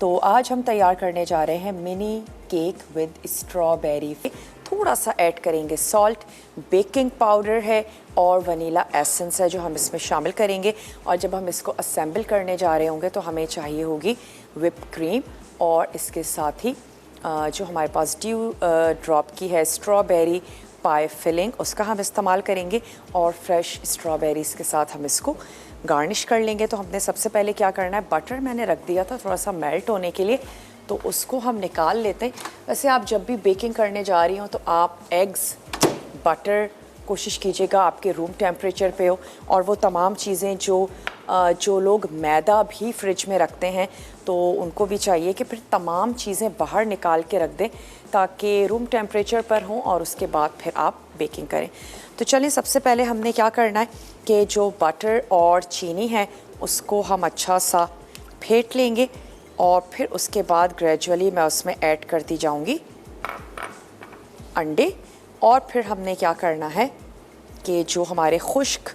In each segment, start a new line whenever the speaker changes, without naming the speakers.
तो आज हम तैयार करने जा रहे हैं मिनी केक विद स्ट्रॉबेरी। थोड़ा सा ऐड करेंगे सॉल्ट, बेकिंग पाउडर है और वनीला एसेंस है जो हम इसमें शामिल करेंगे। और जब हम इसको असेंबल करने जा रहे होंगे तो हमें चाहिए होगी whip क्रीम और इसके साथ ही जो हमारे पास ड्यू ड्रॉप की है स्ट्रॉबेरी पाई फिलिंग, उसका हम इस्तेमाल करेंगे और फ्रेश स्ट्रॉबेरीज़ के साथ हम इसको गार्निश कर लेंगे। तो हमने सबसे पहले क्या करना है, बटर मैंने रख दिया था थोड़ा सा मेल्ट होने के लिए, तो उसको हम निकाल लेते हैं। वैसे आप जब भी बेकिंग करने जा रही हो तो आप एग्स, बटर कोशिश कीजिएगा आपके रूम टेम्परेचर पे हो। और वो तमाम चीज़ें जो लोग मैदा भी फ्रिज में रखते हैं तो उनको भी चाहिए कि फिर तमाम चीज़ें बाहर निकाल के रख दें ताकि रूम टेम्परेचर पर हों और उसके बाद फिर आप बेकिंग करें। तो चलें, सबसे पहले हमने क्या करना है कि जो बटर और चीनी है उसको हम अच्छा सा फेंट लेंगे और फिर उसके बाद ग्रेजुअली मैं उसमें ऐड करती जाऊंगी अंडे। और फिर हमने क्या करना है कि जो हमारे खुश्क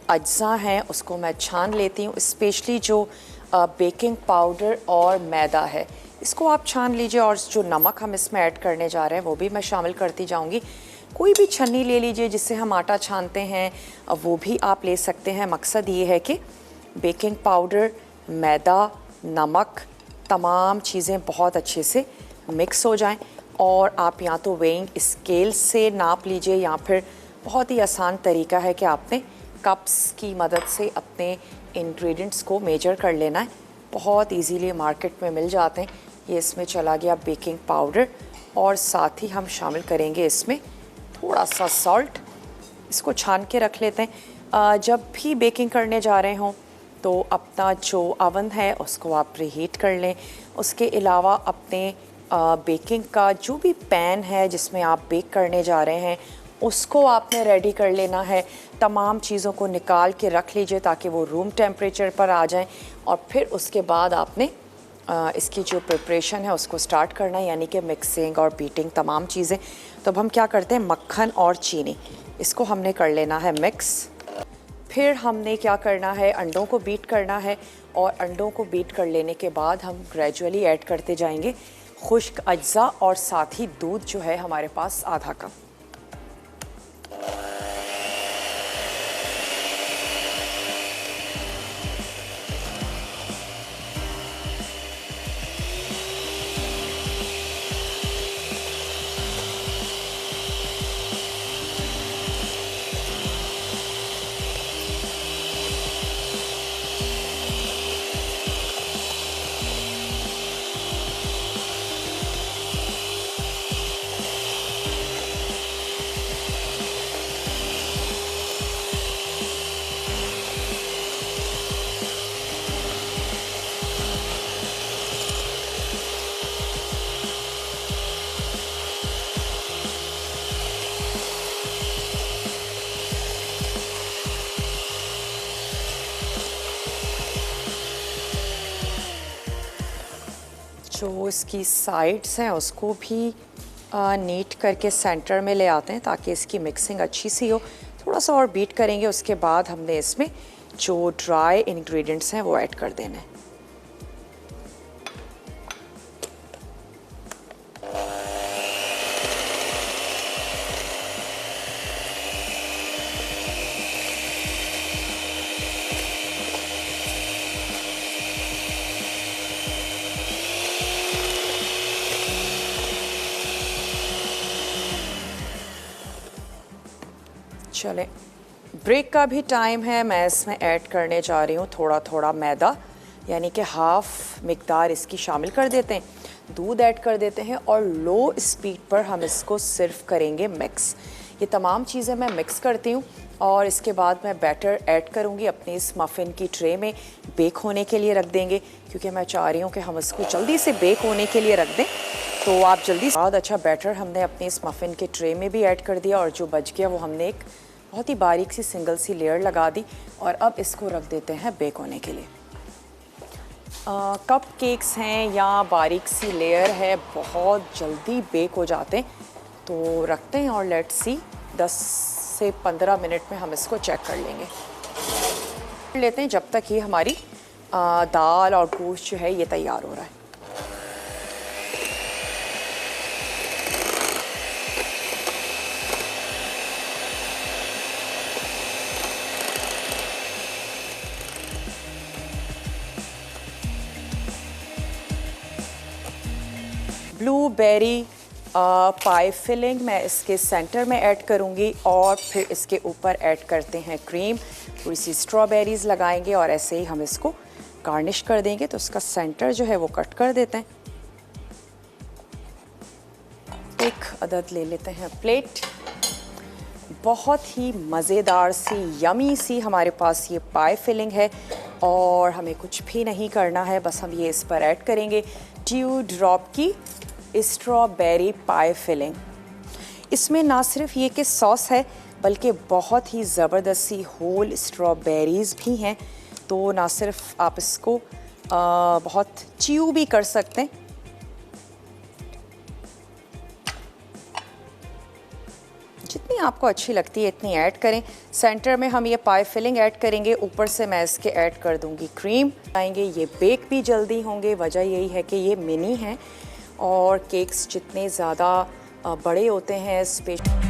अज्जा हैं उसको मैं छान लेती हूँ, स्पेशली जो बेकिंग पाउडर और मैदा है इसको आप छान लीजिए। और जो नमक हम इसमें ऐड करने जा रहे हैं वो भी मैं शामिल करती जाऊँगी। कोई भी छन्नी ले लीजिए जिससे हम आटा छानते हैं, वो भी आप ले सकते हैं। मकसद ये है कि बेकिंग पाउडर, मैदा, नमक, तमाम चीज़ें बहुत अच्छे से मिक्स हो जाएं। और आप या तो वेइंग स्केल से नाप लीजिए या फिर बहुत ही आसान तरीका है कि आपने कप्स की मदद से अपने इंग्रेडिएंट्स को मेजर कर लेना है। बहुत इजीली मार्केट में मिल जाते हैं। ये इसमें चला गया बेकिंग पाउडर और साथ ही हम शामिल करेंगे इसमें थोड़ा सा सॉल्ट। इसको छान के रख लेते हैं। जब भी बेकिंग करने जा रहे हों तो अपना जो अवन है उसको आप प्रीहीट कर लें। उसके अलावा अपने बेकिंग का जो भी पैन है जिसमें आप बेक करने जा रहे हैं उसको आपने रेडी कर लेना है। तमाम चीज़ों को निकाल के रख लीजिए ताकि वो रूम टेम्परेचर पर आ जाएं। और फिर उसके बाद आपने इसकी जो प्रिपरेशन है उसको स्टार्ट करना है, यानी कि मिक्सिंग और बीटिंग तमाम चीज़ें। तो अब हम क्या करते हैं, मक्खन और चीनी इसको हमने कर लेना है मिक्स। फिर हमने क्या करना है, अंडों को बीट करना है और अंडों को बीट कर लेने के बाद हम ग्रेजुअली ऐड करते जाएंगे खुश्क अज्जा और साथ ही दूध जो है हमारे पास आधा कप। जो इसकी साइड्स हैं उसको भी नीट करके सेंटर में ले आते हैं ताकि इसकी मिक्सिंग अच्छी सी हो। थोड़ा सा और बीट करेंगे, उसके बाद हमने इसमें जो ड्राई इंग्रेडिएंट्स हैं वो ऐड कर देने हैं। चलें, ब्रेक का भी टाइम है। मैं इसमें ऐड करने जा रही हूँ थोड़ा थोड़ा मैदा, यानी कि हाफ मिकदार इसकी शामिल कर देते हैं। दूध ऐड कर देते हैं और लो स्पीड पर हम इसको सिर्फ करेंगे मिक्स। ये तमाम चीज़ें मैं मिक्स करती हूँ और इसके बाद मैं बैटर ऐड करूँगी अपनी इस मफ़िन की ट्रे में। बेक होने के लिए रख देंगे क्योंकि मैं चाह रही हूँ कि हम इसको जल्दी से बेक होने के लिए रख दें। तो आप जल्दी से। अच्छा, बैटर हमने अपनी इस मफ़िन के ट्रे में भी ऐड कर दिया और जो बच गया वो हमने एक बहुत ही बारीक सी सिंगल सी लेयर लगा दी और अब इसको रख देते हैं बेक होने के लिए। कप केक्स हैं या बारीक सी लेयर है, बहुत जल्दी बेक हो जाते हैं। तो रखते हैं और लेट्स सी 10 से 15 मिनट में हम इसको चेक कर लेंगे। लेते हैं जब तक ये हमारी दाल और गोश्त जो है ये तैयार हो रहा है। ब्लूबेरी पाई फिलिंग मैं इसके सेंटर में ऐड करूँगी और फिर इसके ऊपर ऐड करते हैं क्रीम, थोड़ी सी स्ट्रॉबेरीज़ लगाएंगे और ऐसे ही हम इसको गार्निश कर देंगे। तो इसका सेंटर जो है वो कट कर देते हैं। एक अदद ले लेते हैं प्लेट। बहुत ही मज़ेदार सी यमी सी हमारे पास ये पाई फिलिंग है और हमें कुछ भी नहीं करना है, बस हम ये इस पर ऐड करेंगे ड्यू ड्रॉप की स्ट्रॉबेरी पाई फिलिंग। इसमें ना सिर्फ ये कि सॉस है बल्कि बहुत ही ज़बरदस्त सी होल स्ट्रॉबेरीज़ भी हैं। तो ना सिर्फ आप इसको बहुत च्यू भी कर सकते हैं। जितनी आपको अच्छी लगती है इतनी ऐड करें। सेंटर में हम ये पाई फिलिंग ऐड करेंगे, ऊपर से मैं इसके ऐड कर दूंगी क्रीम। आएंगे ये बेक भी जल्दी होंगे, वजह यही है कि ये मिनी हैं और केक्स जितने ज़्यादा बड़े होते हैं स्पेशल